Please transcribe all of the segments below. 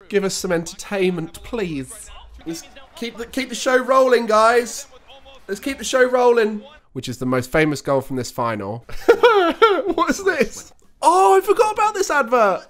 Give us some entertainment, please. Let's keep the show rolling, guys. Let's keep the show rolling. Which is the most famous goal from this final. What's this? Oh, I forgot about this advert.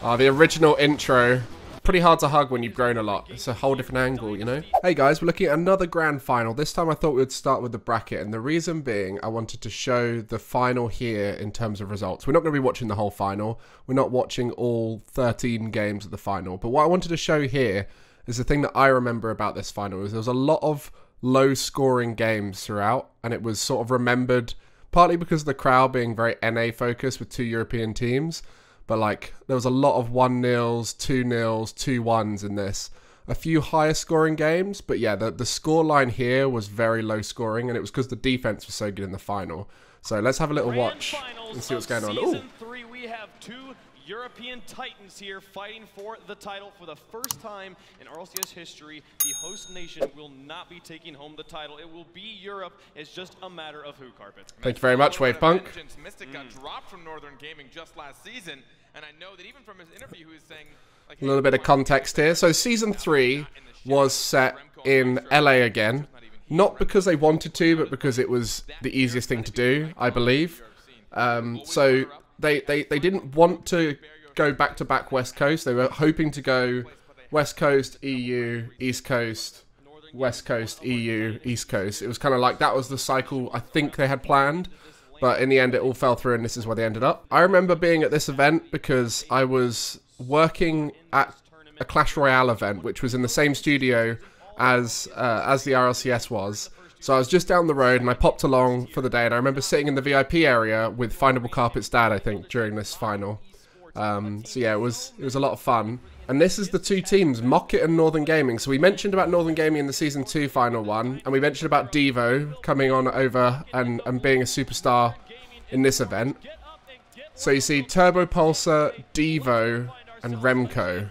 Oh, the original intro. Pretty hard to hug when you've grown a lot. It's a whole different angle, you know? Hey guys, we're looking at another grand final. This time I thought we would start with the bracket, and the reason being I wanted to show the final here in terms of results. We're not going to be watching the whole final. We're not watching all 13 games of the final. But what I wanted to show here is the thing that I remember about this final is there was a lot of low scoring games throughout, and it was sort of remembered partly because of the crowd being very NA focused with two European teams. But like, there was a lot of 1-0s, 2-0s, 2-1s in this. A few higher scoring games, but yeah, the score line here was very low scoring, and it was because the defense was so good in the final. So let's have a little watch and see what's going on. Season 3, we have two European Titans here fighting for the title for the first time in RLCS history. The host nation will not be taking home the title. It will be Europe. It's just a matter of who carpet. Thank you very much, Wave Punk. Mystic got dropped from Northern Gaming just last season, and I know that even from his interview, he was saying, like, a little bit of context here. So Season 3 was set in LA again, not because they wanted to, but because it was the easiest thing to do, I believe. So they didn't want to go back-to-back West Coast. They were hoping to go West Coast, EU, East Coast, West Coast, EU, East Coast. It was kind of like that was the cycle I think they had planned. But in the end, it all fell through, and this is where they ended up. I remember being at this event because I was working at a Clash Royale event, which was in the same studio as the RLCS was. So I was just down the road, and I popped along for the day, and I remember sitting in the VIP area with Findable Carpet's dad, I think, during this final. So yeah, it was a lot of fun. And this is the two teams, Mocket and Northern Gaming. So we mentioned about Northern Gaming in the Season 2 final one, and we mentioned about Deevo coming on over and being a superstar in this event. So you see Turbo Pulsar, Deevo, and Remco.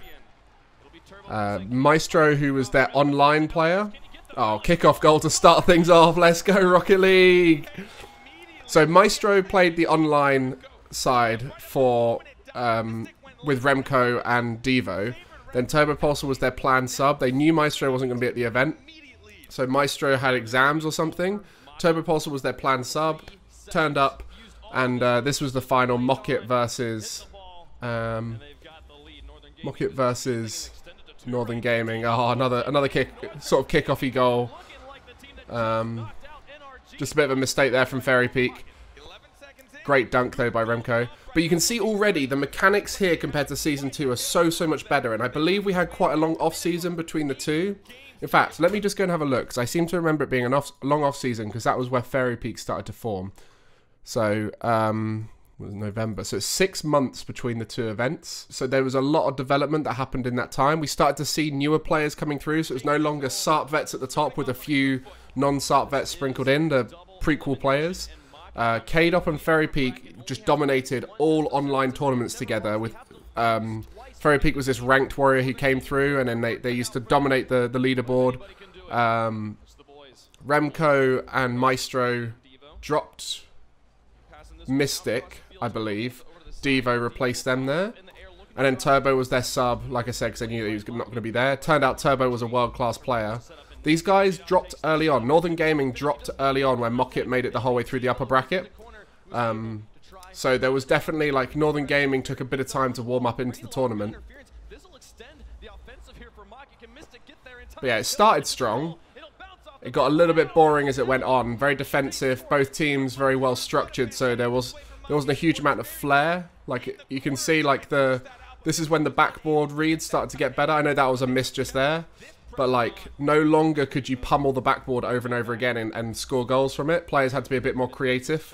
Maestro, who was their online player. Oh, kickoff goal to start things off. Let's go, Rocket League. So Maestro played the online side for with Remco and Deevo. Then Turbo Pulsar was their planned sub. They knew Maestro wasn't going to be at the event, so Maestro had exams or something. Turbo Pulsar was their planned sub, turned up, and this was the final Mocket versus Northern Gaming. Oh, another kick, sort of kickoffy goal. Just a bit of a mistake there from Fairy Peak. Great dunk though by Remco. But you can see already the mechanics here compared to Season 2 are so much better. And I believe we had quite a long off-season between the two. In fact, let me just go and have a look, because I seem to remember it being a long off-season, because that was where Fairy Peak started to form. So, it was November. So it's 6 months between the two events. So there was a lot of development that happened in that time. We started to see newer players coming through. So it was no longer SARP vets at the top with a few non-SARP vets sprinkled in, the prequel players. K-Dop and Fairy Peak just dominated all online tournaments together. With Fairy Peak was this ranked warrior who came through, and then they used to dominate the leaderboard. Remco and Maestro dropped Mystic, I believe. Deevo replaced them there. And then Turbo was their sub, like I said, because they knew that he was not going to be there. Turned out Turbo was a world-class player. These guys dropped early on. Northern Gaming dropped early on when Mocket made it the whole way through the upper bracket. So there was definitely, like, Northern Gaming took a bit of time to warm up into the tournament. But yeah, it started strong. It got a little bit boring as it went on. Very defensive. Both teams very well structured, so there wasn't a huge amount of flair. Like, you can see, like, this is when the backboard reads started to get better. I know that was a miss just there. But, like, no longer could you pummel the backboard over and over again and score goals from it. Players had to be a bit more creative.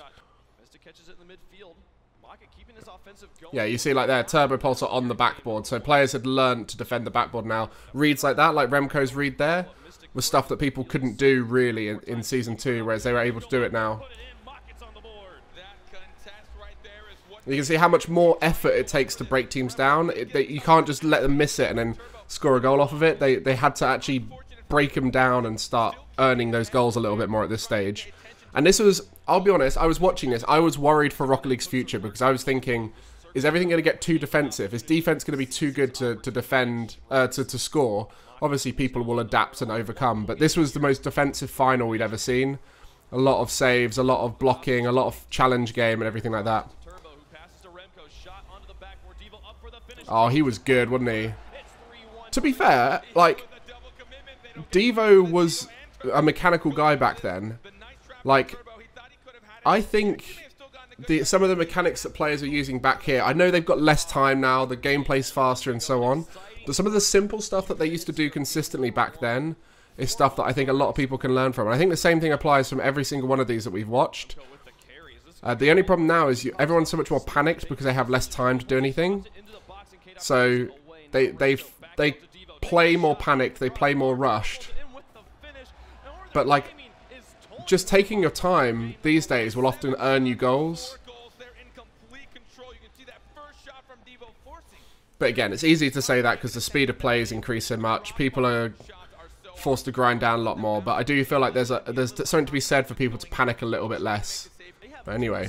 Yeah, you see, like, there, Turbo Pulsar on the backboard. So players had learned to defend the backboard now. Reads like that, like Remco's read there, was stuff that people couldn't do, really, in Season 2, whereas they were able to do it now. You can see how much more effort it takes to break teams down. You can't just let them miss it and then score a goal off of it. They had to actually break them down and start earning those goals a little bit more at this stage. And this was, I'll be honest, I was watching this, I was worried for Rocket League's future, because I was thinking, is everything going to get too defensive? Is defense going to be too good to defend, to score? Obviously, people will adapt and overcome, but this was the most defensive final we'd ever seen. A lot of saves, a lot of blocking, a lot of challenge game and everything like that. Oh, he was good, wasn't he? To be fair, like, Deevo was a mechanical guy back then. Like, I think some of the mechanics that players are using back here, I know they've got less time now, the gameplay's faster and so on, but some of the simple stuff that they used to do consistently back then is stuff that I think a lot of people can learn from. And I think the same thing applies from every single one of these that we've watched. The only problem now is everyone's so much more panicked because they have less time to do anything. So they play more panicked, they play more rushed. But like, just taking your time these days will often earn you goals. But again, it's easy to say that because the speed of play is increasing much. People are forced to grind down a lot more. But I do feel like there's something to be said for people to panic a little bit less. But anyway,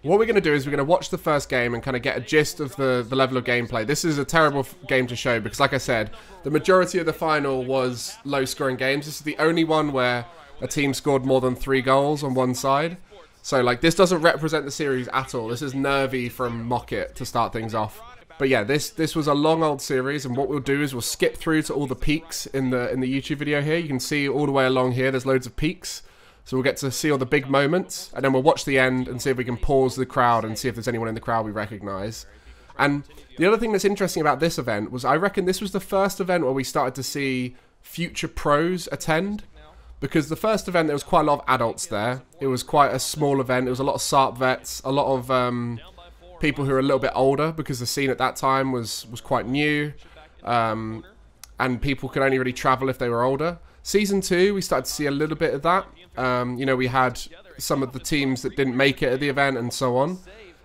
what we're going to do is we're going to watch the first game and kind of get a gist of the level of gameplay. This is a terrible game to show because, like I said, the majority of the final was low-scoring games. This is the only one where a team scored more than 3 goals on one side. So, like, this doesn't represent the series at all. This is nervy from Mocket to start things off. But yeah, this was a long old series, and what we'll do is we'll skip through to all the peaks in the YouTube video here. You can see all the way along here, there's loads of peaks. So we'll get to see all the big moments, and then we'll watch the end and see if we can pause the crowd and see if there's anyone in the crowd we recognise. And the other thing that's interesting about this event was I reckon this was the first event where we started to see future pros attend. Because the first event, there was quite a lot of adults there. It was quite a small event. There was a lot of SARP vets, a lot of people who are a little bit older because the scene at that time was quite new. And people could only really travel if they were older. Season 2, we started to see a little bit of that. You know, we had some of the teams that didn't make it at the event and so on.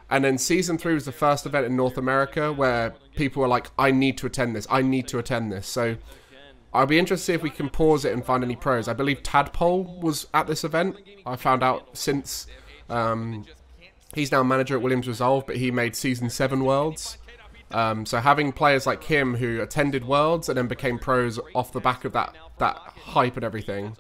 And then Season 3 was the first event in North America where people were like, I need to attend this. I need to attend this. So I'll be interested to see if we can pause it and find any pros. I believe Tadpole was at this event. I found out since he's now manager at Williams Resolve, but he made Season 7 Worlds. So having players like him who attended Worlds and then became pros off the back of that hype and everything.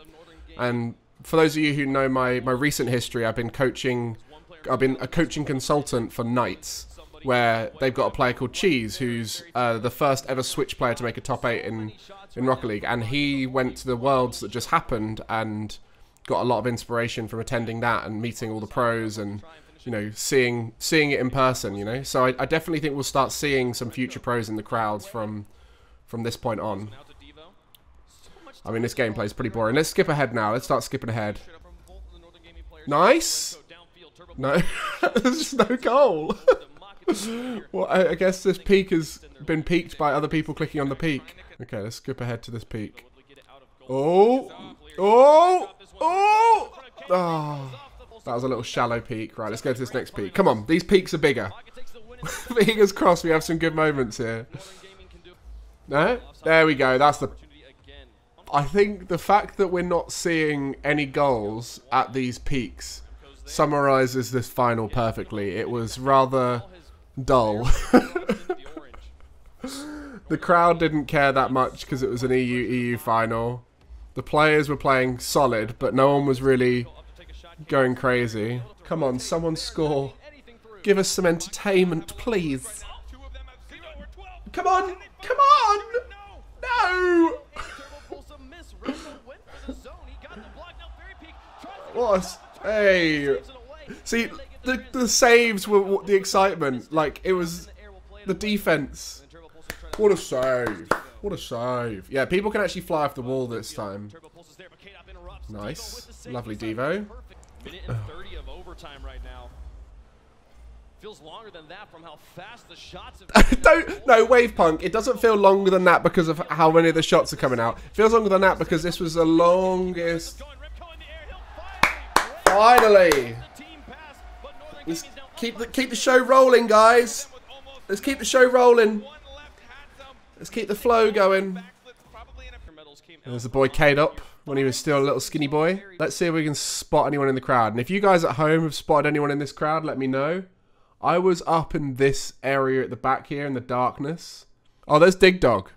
And for those of you who know my recent history, I've been a coaching consultant for Knights, where they've got a player called Cheese, who's the first ever Switch player to make a top 8 in Rocket League, and he went to the Worlds that just happened and got a lot of inspiration from attending that and meeting all the pros and, you know, seeing it in person, you know. So I definitely think we'll start seeing some future pros in the crowds from this point on. I mean, this gameplay is pretty boring. Let's skip ahead now. Let's start skipping ahead. Nice. No, there's just no goal. Well, I guess this peak has been peaked by other people clicking on the peak. Okay, let's skip ahead to this peak. Oh! Oh! Oh! Oh! That was a little shallow peak. Right, let's go to this next peak. Come on, these peaks are bigger. Fingers crossed we have some good moments here. No? There we go. That's the... I think the fact that we're not seeing any goals at these peaks summarizes this final perfectly. It was rather dull. The crowd didn't care that much because it was an EU final. The players were playing solid, but no one was really going crazy. Come on, someone score. Give us some entertainment, please. Come on! Come on! No! What? Hey! See, the saves were the excitement. Like, it was the defense. What a save. What a save. Yeah, people can actually fly off the wall this time. Nice. Lovely Deevo. Minute and 30 of overtime right now. Feels longer than that from how fast the shots have No, Wave Punk, it doesn't feel longer than that because of how many of the shots are coming out. It feels longer than that because this was the longest. Finally! Let's keep the show rolling, guys. Let's keep the show rolling. Let's keep the flow going. There's the boy K'd up when he was still a little skinny boy. Let's see if we can spot anyone in the crowd. And if you guys at home have spotted anyone in this crowd, let me know. I was up in this area at the back here in the darkness. Oh, there's Dig Dog.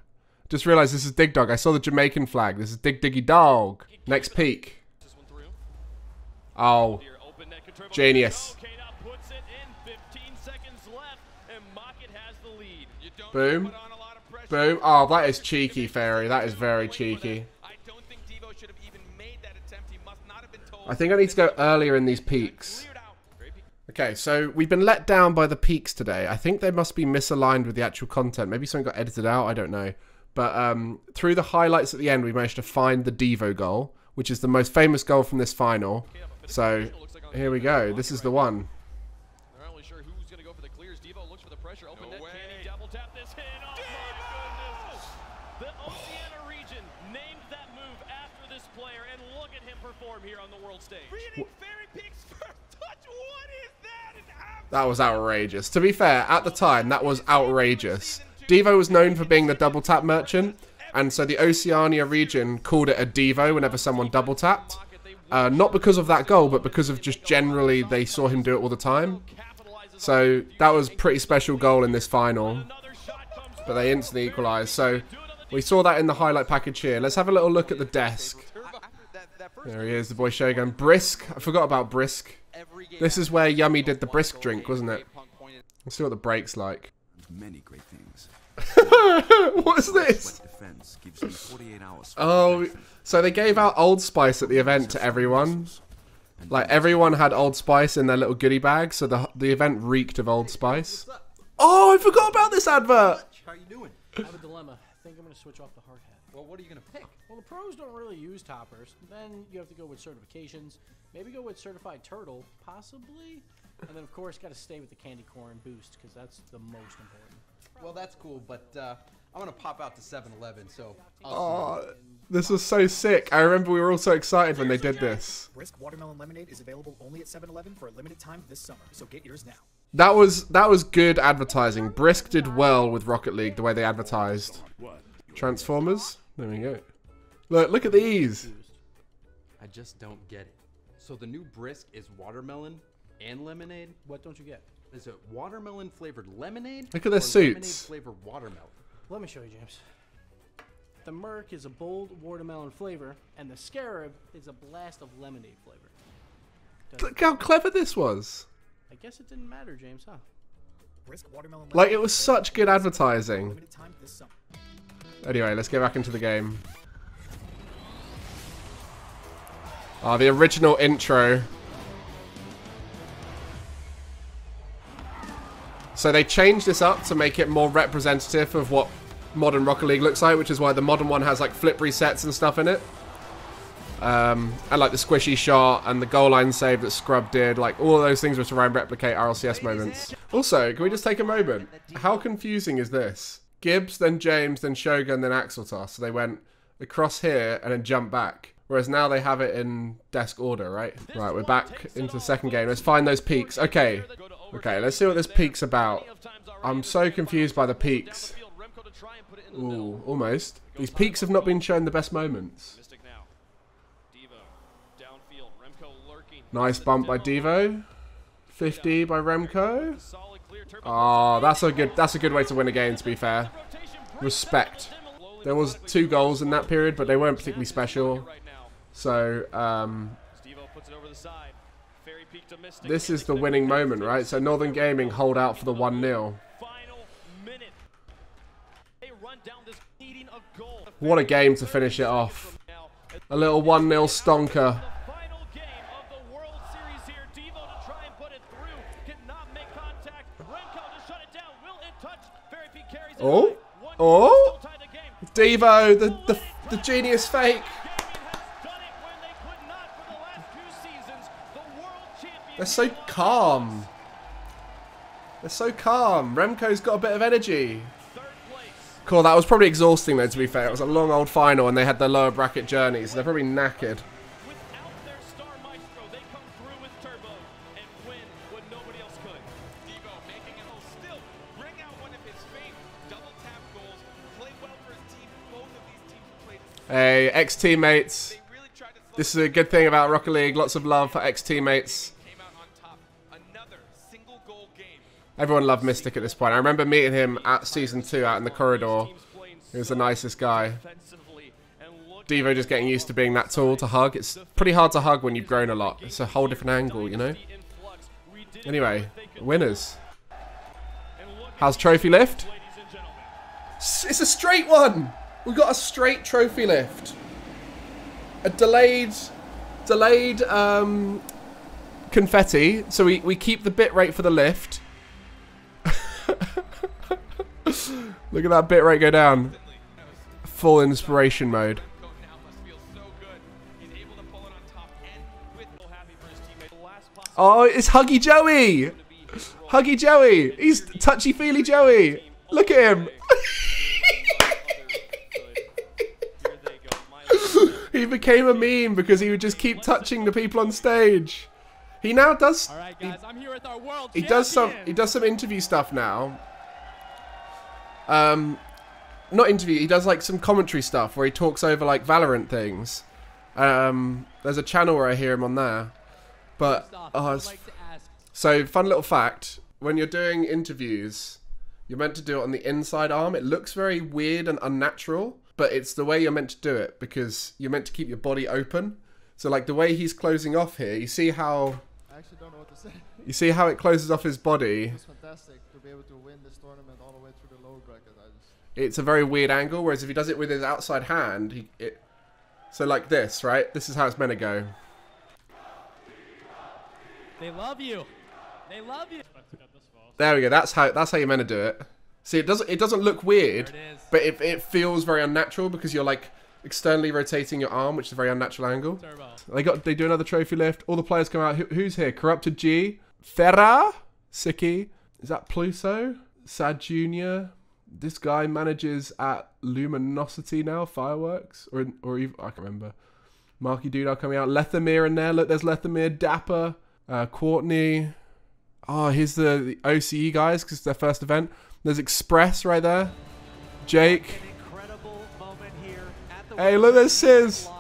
Just realized this is Dig Dog. I saw the Jamaican flag. This is Dig Diggy Dog. Next peak. Oh, genius. Boom. Boom. Oh, that is cheeky, Fairy. That is very cheeky. I think I need to go earlier in these peaks. Okay, so we've been let down by the peaks today. I think they must be misaligned with the actual content. Maybe something got edited out. I don't know. But through the highlights at the end, we managed to find the Deevo goal, which is the most famous goal from this final. So here we go. This is the one. They're not really sure who's going to go for the clears. Deevo looks for the pressure. Open net. Can he double tap this in? Oh my goodness. The Oceania region named that move after this player, and look at him perform here on the world stage. That was outrageous. To be fair, at the time, that was outrageous. Deevo was known for being the double tap merchant, and so the Oceania region called it a Deevo whenever someone double tapped. Not because of that goal, but because of just generally they saw him do it all the time. So that was a pretty special goal in this final. But they instantly equalised. So we saw that in the highlight package here. Let's have a little look at the desk. There he is, the boy Shogun. Brisk. I forgot about Brisk. This is where Yummy did the Brisk drink, wasn't it? Let's see what the break's like. Many great things. What is this? Oh, so they gave out Old Spice at the event to everyone. Like, everyone had Old Spice in their little goodie bag, so the event reeked of Old Spice. Oh, I forgot about this advert! How are you doing? I have a dilemma. I think I'm going to switch off the hard hat. Well, what are you going to pick? Well, the pros don't really use toppers. Then you have to go with certifications. Maybe go with certified turtle, possibly. And then, of course, got to stay with the candy corn boost, because that's the most important. Well, that's cool, but I'm going to pop out to 7-Eleven, so... Oh, this was so sick. I remember we were all so excited when they did this. Brisk Watermelon Lemonade is available only at 7-Eleven for a limited time this summer, so get yours now. That was good advertising. Brisk did well with Rocket League, the way they advertised. Transformers? There we go. Look at these. I just don't get it. So the new Brisk is watermelon and lemonade? What don't you get? Is it watermelon flavored lemonade? Look at their or suits. Lemonade flavored watermelon. Let me show you, James. The Merc is a bold watermelon flavor, and the Scarab is a blast of lemonade flavor. Look how clever this was. I guess it didn't matter, James, huh? Brisk Watermelon Like, it was such good advertising. limited time this summer. Anyway, let's get back into the game. Oh, the original intro. So they changed this up to make it more representative of what modern Rocket League looks like, which is why the modern one has like flip resets and stuff in it. And like the squishy shot and the goal line save that Scrub did, like all of those things were to try and replicate RLCS moments. Also, can we just take a moment? How confusing is this? Gibbs, then James, then Shogun, then Axeltoss. So they went across here and then jumped back. Whereas now they have it in desk order, right? Right, we're back into the second game. Let's find those peaks. Okay. Okay, let's see what this peak's about. I'm so confused by the peaks. Ooh, almost. These peaks have not been shown the best moments. Nice bump by Deevo. 50 by Remco. Oh, that's a good way to win a game, to be fair. Respect. There was 2 goals in that period, but they weren't particularly special. So, this is the winning moment, right? So Northern Gaming hold out for the 1-0. What a game to finish it off. A little 1-0 stonker. Oh, oh, Deevo, the genius fake. They're so calm. They're so calm. Remco's got a bit of energy. Cool, that was probably exhausting though, to be fair. It was a long old final and they had their lower bracket journeys. So they're probably knackered. Hey, ex-teammates. This is a good thing about Rocket League. Lots of love for ex-teammates. Everyone loved Mystic at this point. I remember meeting him at Season 2 out in the corridor. He was the nicest guy. Deevo just getting used to being that tall to hug. It's pretty hard to hug when you've grown a lot. It's a whole different angle, you know? Anyway, winners. How's trophy lift? It's a straight one! We got a straight trophy lift. A delayed confetti. So we keep the bit rate for the lift. Look at that bit rate go down. Full inspiration mode. Oh, it's Huggy Joey! Huggy Joey! He's touchy-feely Joey! Look at him! He became a meme because he would just keep touching the people on stage. He now does... Alright guys, I'm here with our world He does some interview stuff now. Not interview, he does like some commentary stuff where he talks over like Valorant things. There's a channel where I hear him on there. But, so fun little fact, when you're doing interviews, you're meant to do it on the inside arm. It looks very weird and unnatural, but it's the way you're meant to do it because you're meant to keep your body open. So like the way he's closing off here, you see how... I actually don't know what to say. You see how it closes off his body? It's fantastic to be able to win this tournament all the way through the lower bracket. It's a very weird angle, whereas if he does it with his outside hand, so like this, right? This is how it's meant to go. They love you. They love you. There we go. That's how you're meant to do it. See, it doesn't look weird, but it feels very unnatural because you're like externally rotating your arm, which is a very unnatural angle. They do another trophy lift. All the players come out. Who's here? Corrupted G, Ferra, Sicky. Is that Pluso? Sad Junior. This guy manages at Luminosity now, Fireworks, or even, I can't remember. Marky Doodle coming out. Lethamir in there. Look, there's Lethamir, Dapper, Courtney. Oh, here's the OCE guys because it's their first event. There's Express right there. Jake. Hey, look, there's Sizz.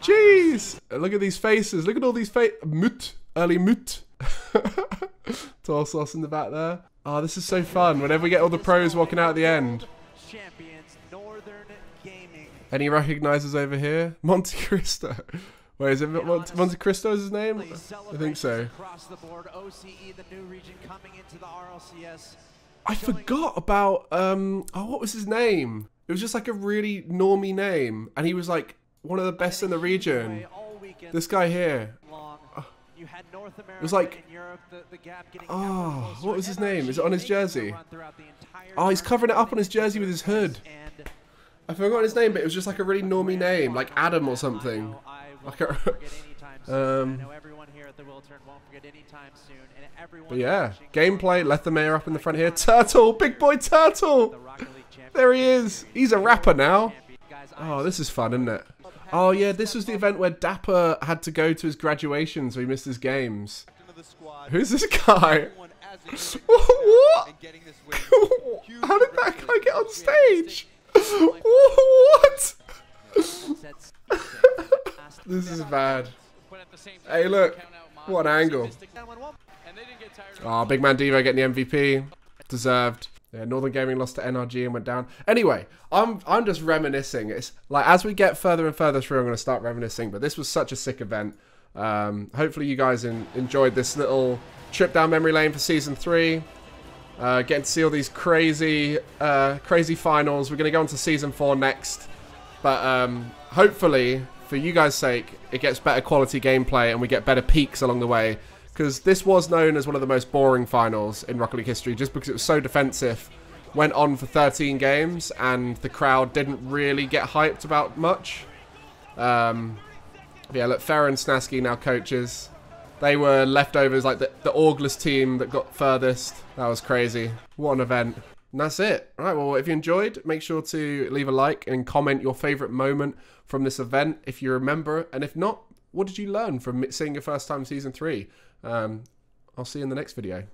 Jeez. Look at these faces. Look at all these faces. Mut. Early Mut. Torsos in the back there. Oh, this is so fun. Whenever we get all the pros walking out at the end. Any recognizers over here? Monte Cristo. Wait, is it Monte Cristo is his name? I think so. I forgot about, oh, what was his name? It was just like a really normie name. And he was like one of the best in the region. This guy here. It was like, oh, what was his name? Is it on his jersey? Oh, he's covering it up on his jersey with his hood. I forgot his name, but it was just like a really normie name, like Adam or something. But yeah, gameplay, Lethamir up in the front here. Turtle, big boy Turtle. There he is. He's a rapper now. Oh, this is fun, isn't it? Oh yeah, this was the event where Dapper had to go to his graduation, so he missed his games. Who's this guy? What? How did that guy get on stage? What? This is bad. Hey, look. What an angle. Oh, big man Deevo getting the MVP. Deserved. Yeah, Northern Gaming lost to NRG and went down. Anyway, I'm just reminiscing. It's like as we get further and further through, I'm going to start reminiscing. But this was such a sick event. Hopefully you guys enjoyed this little trip down memory lane for Season 3. Getting to see all these crazy finals. We're going to go on to Season 4 next. But hopefully, for you guys' sake, it gets better quality gameplay and we get better peaks along the way. Because this was known as one of the most boring finals in Rocket League history just because it was so defensive. Went on for 13 games and the crowd didn't really get hyped about much. Yeah, look, Ferra and Snasky now coaches. They were leftovers, like the Orgless team that got furthest. That was crazy. What an event. And that's it. All right, well, if you enjoyed, make sure to leave a like and comment your favorite moment from this event if you remember. And if not, what did you learn from seeing your first time Season 3? I'll see you in the next video.